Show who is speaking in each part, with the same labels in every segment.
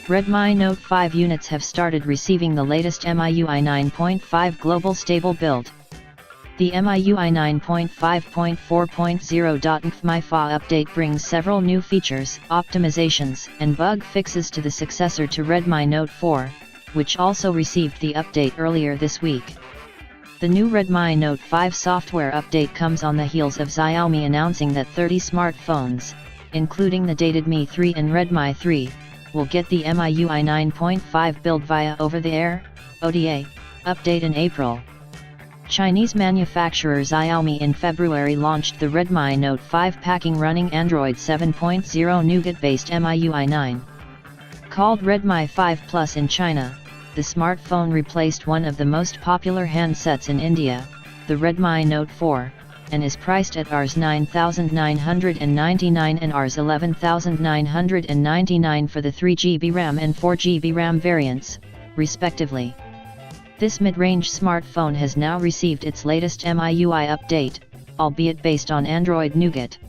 Speaker 1: Redmi Note 5 units have started receiving the latest MIUI 9.5 global stable build. The MIUI 9.5.4.0.MIFA update brings several new features, optimizations, and bug fixes to the successor to Redmi Note 4, which also received the update earlier this week. The new Redmi Note 5 software update comes on the heels of Xiaomi announcing that 30 smartphones, including the dated Mi 3 and Redmi 3, will get the MIUI 9.5 build via over-the-air (OTA) update in April. Chinese manufacturer Xiaomi in February launched the Redmi Note 5 packing running Android 7.0 Nougat-based MIUI 9. Called Redmi 5 Plus in China, the smartphone replaced one of the most popular handsets in India, the Redmi Note 4, and is priced at Rs 9,999 and Rs 11,999 for the 3GB RAM and 4GB RAM variants, respectively. This mid-range smartphone has now received its latest MIUI update, albeit based on Android Nougat.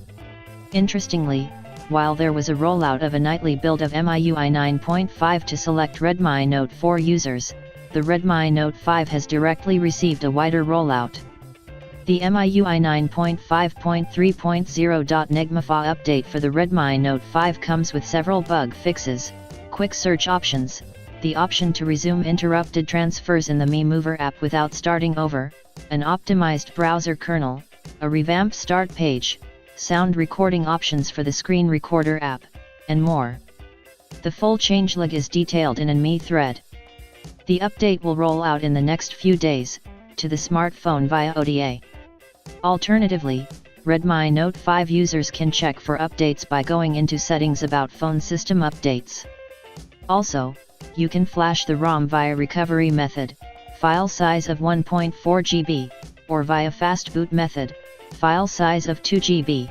Speaker 1: Interestingly, while there was a rollout of a nightly build of MIUI 9.5 to select Redmi Note 4 users, the Redmi Note 5 has directly received a wider rollout. The MIUI 9.5.3.0.NEGMIFA update for the Redmi Note 5 comes with several bug fixes, quick search options, the option to resume interrupted transfers in the Mi Mover app without starting over, an optimized browser kernel, a revamped start page, sound recording options for the screen recorder app, and more. The full changelog is detailed in a Mi thread. The update will roll out in the next few days, to the smartphone via OTA. Alternatively, Redmi Note 5 users can check for updates by going into Settings about Phone System Updates. Also, you can flash the ROM via recovery method, file size of 1.4 GB, or via fastboot method, file size of 2 GB.